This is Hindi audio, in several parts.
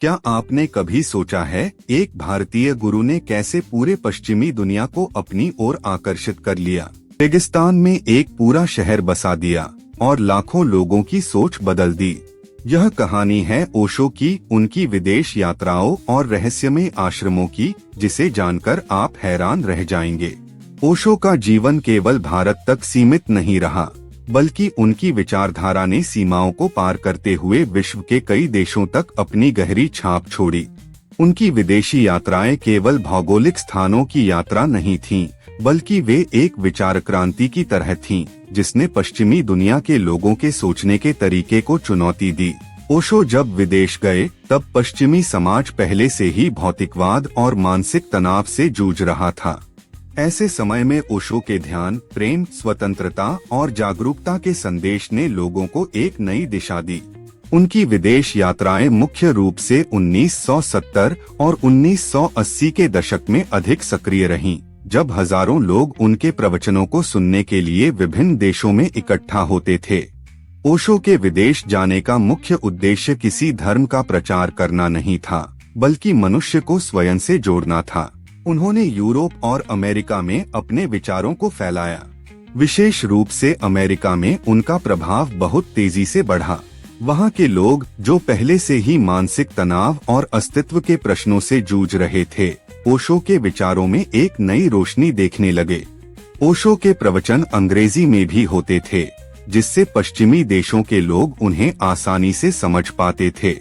क्या आपने कभी सोचा है एक भारतीय गुरु ने कैसे पूरे पश्चिमी दुनिया को अपनी ओर आकर्षित कर लिया? रेगिस्तान में एक पूरा शहर बसा दिया और लाखों लोगों की सोच बदल दी। यह कहानी है ओशो की, उनकी विदेश यात्राओं और रहस्यमय आश्रमों की, जिसे जानकर आप हैरान रह जाएंगे। ओशो का जीवन केवल भारत तक सीमित नहीं रहा, बल्कि उनकी विचारधारा ने सीमाओं को पार करते हुए विश्व के कई देशों तक अपनी गहरी छाप छोड़ी। उनकी विदेशी यात्राएं केवल भौगोलिक स्थानों की यात्रा नहीं थीं, बल्कि वे एक विचार क्रांति की तरह थीं, जिसने पश्चिमी दुनिया के लोगों के सोचने के तरीके को चुनौती दी। ओशो जब विदेश गए, तब पश्चिमी समाज पहले से ही भौतिकवाद और मानसिक तनाव से जूझ रहा था। ऐसे समय में ओशो के ध्यान, प्रेम, स्वतंत्रता और जागरूकता के संदेश ने लोगों को एक नई दिशा दी। उनकी विदेश यात्राएं मुख्य रूप से 1970 और 1980 के दशक में अधिक सक्रिय रहीं, जब हजारों लोग उनके प्रवचनों को सुनने के लिए विभिन्न देशों में इकट्ठा होते थे। ओशो के विदेश जाने का मुख्य उद्देश्य किसी धर्म का प्रचार करना नहीं था, बल्कि मनुष्य को स्वयं से जोड़ना था। उन्होंने यूरोप और अमेरिका में अपने विचारों को फैलाया। विशेष रूप से अमेरिका में उनका प्रभाव बहुत तेजी से बढ़ा। वहाँ के लोग, जो पहले से ही मानसिक तनाव और अस्तित्व के प्रश्नों से जूझ रहे थे, ओशो के विचारों में एक नई रोशनी देखने लगे। ओशो के प्रवचन अंग्रेजी में भी होते थे, जिससे पश्चिमी देशों के लोग उन्हें आसानी से समझ पाते थे।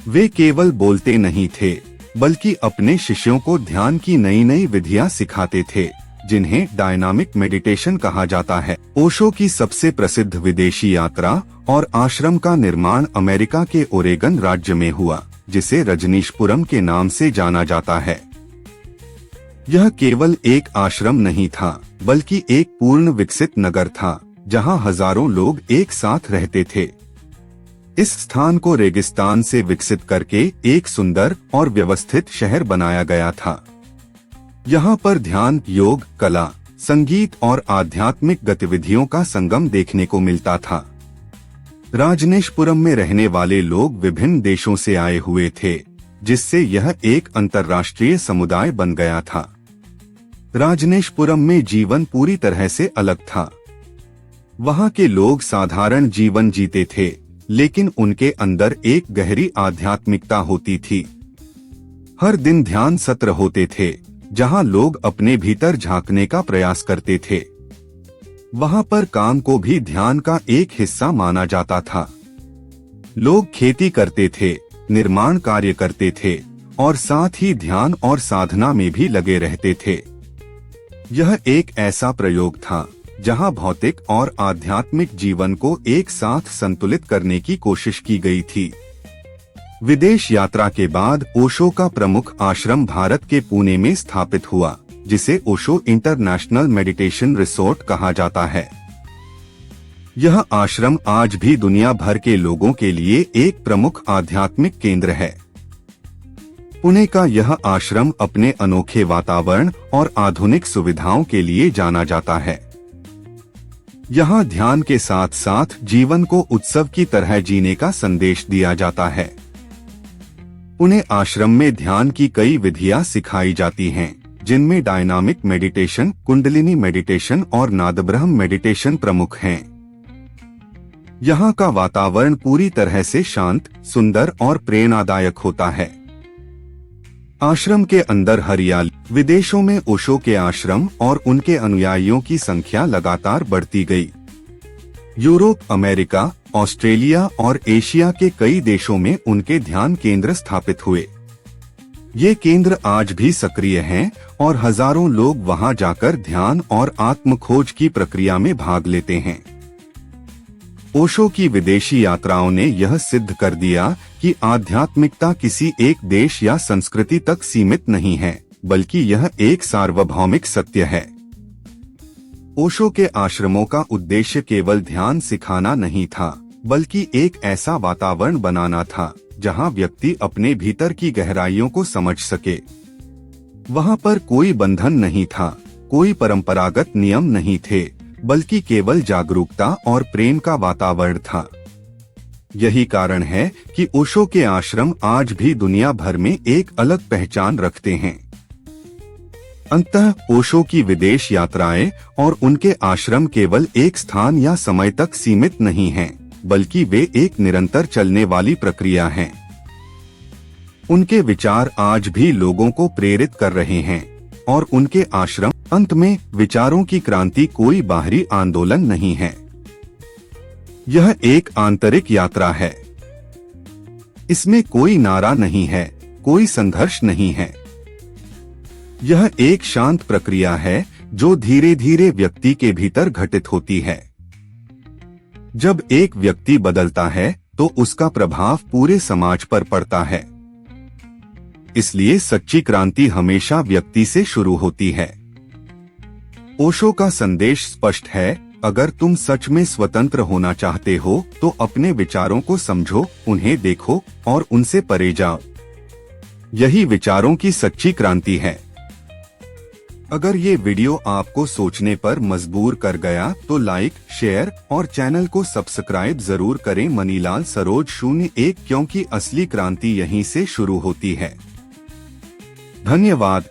वे केवल बोलते नहीं थे, बल्कि अपने शिष्यों को ध्यान की नई नई विधियां सिखाते थे, जिन्हें डायनामिक मेडिटेशन कहा जाता है। ओशो की सबसे प्रसिद्ध विदेशी यात्रा और आश्रम का निर्माण अमेरिका के ओरेगन राज्य में हुआ, जिसे रजनीशपुरम के नाम से जाना जाता है। यह केवल एक आश्रम नहीं था, बल्कि एक पूर्ण विकसित नगर था, जहां हजारों लोग एक साथ रहते थे। इस स्थान को रेगिस्तान से विकसित करके एक सुंदर और व्यवस्थित शहर बनाया गया था। यहाँ पर ध्यान, योग, कला, संगीत और आध्यात्मिक गतिविधियों का संगम देखने को मिलता था। राजनेशपुरम में रहने वाले लोग विभिन्न देशों से आए हुए थे, जिससे यह एक अंतर्राष्ट्रीय समुदाय बन गया था। राजनेशपुरम में जीवन पूरी तरह से अलग था। वहाँ के लोग साधारण जीवन जीते थे, लेकिन उनके अंदर एक गहरी आध्यात्मिकता होती थी। हर दिन ध्यान सत्र होते थे, जहां लोग अपने भीतर झांकने का प्रयास करते थे। वहां पर काम को भी ध्यान का एक हिस्सा माना जाता था। लोग खेती करते थे, निर्माण कार्य करते थे और साथ ही ध्यान और साधना में भी लगे रहते थे। यह एक ऐसा प्रयोग था जहां भौतिक और आध्यात्मिक जीवन को एक साथ संतुलित करने की कोशिश की गई थी। विदेश यात्रा के बाद ओशो का प्रमुख आश्रम भारत के पुणे में स्थापित हुआ, जिसे ओशो इंटरनेशनल मेडिटेशन रिसोर्ट कहा जाता है। यह आश्रम आज भी दुनिया भर के लोगों के लिए एक प्रमुख आध्यात्मिक केंद्र है। पुणे का यह आश्रम अपने अनोखे वातावरण और आधुनिक सुविधाओं के लिए जाना जाता है। यहाँ ध्यान के साथ साथ जीवन को उत्सव की तरह जीने का संदेश दिया जाता है। पुणे आश्रम में ध्यान की कई विधियां सिखाई जाती हैं, जिनमें डायनामिक मेडिटेशन, कुंडलिनी मेडिटेशन और नादब्रह्म मेडिटेशन प्रमुख हैं। यहाँ का वातावरण पूरी तरह से शांत, सुंदर और प्रेरणादायक होता है। आश्रम के अंदर हरियाली। विदेशों में ओशो के आश्रम और उनके अनुयायियों की संख्या लगातार बढ़ती गई। यूरोप, अमेरिका, ऑस्ट्रेलिया और एशिया के कई देशों में उनके ध्यान केंद्र स्थापित हुए। ये केंद्र आज भी सक्रिय हैं और हजारों लोग वहां जाकर ध्यान और आत्म खोज की प्रक्रिया में भाग लेते हैं। ओशो की विदेशी यात्राओं ने यह सिद्ध कर दिया कि आध्यात्मिकता किसी एक देश या संस्कृति तक सीमित नहीं है, बल्कि यह एक सार्वभौमिक सत्य है। ओशो के आश्रमों का उद्देश्य केवल ध्यान सिखाना नहीं था, बल्कि एक ऐसा वातावरण बनाना था जहां व्यक्ति अपने भीतर की गहराइयों को समझ सके। वहां पर कोई बंधन नहीं था, कोई परंपरागत नियम नहीं थे, बल्कि केवल जागरूकता और प्रेम का वातावरण था। यही कारण है कि ओशो के आश्रम आज भी दुनिया भर में एक अलग पहचान रखते हैं। अंततः ओशो की विदेश यात्राएं और उनके आश्रम केवल एक स्थान या समय तक सीमित नहीं हैं, बल्कि वे एक निरंतर चलने वाली प्रक्रिया हैं। उनके विचार आज भी लोगों को प्रेरित कर रहे हैं और उनके आश्रम अंत में विचारों की क्रांति कोई बाहरी आंदोलन नहीं है। यह एक आंतरिक यात्रा है। इसमें कोई नारा नहीं है, कोई संघर्ष नहीं है। यह एक शांत प्रक्रिया है जो धीरे धीरे व्यक्ति के भीतर घटित होती है। जब एक व्यक्ति बदलता है तो उसका प्रभाव पूरे समाज पर पड़ता है। इसलिए सच्ची क्रांति हमेशा व्यक्ति से शुरू होती है। ओशो का संदेश स्पष्ट है, अगर तुम सच में स्वतंत्र होना चाहते हो तो अपने विचारों को समझो, उन्हें देखो और उनसे परे जाओ। यही विचारों की सच्ची क्रांति है। अगर ये वीडियो आपको सोचने पर मजबूर कर गया तो लाइक, शेयर और चैनल को सब्सक्राइब जरूर करें। मनीलाल सरोज 01, क्योंकि असली क्रांति यहीं से शुरू होती है। धन्यवाद।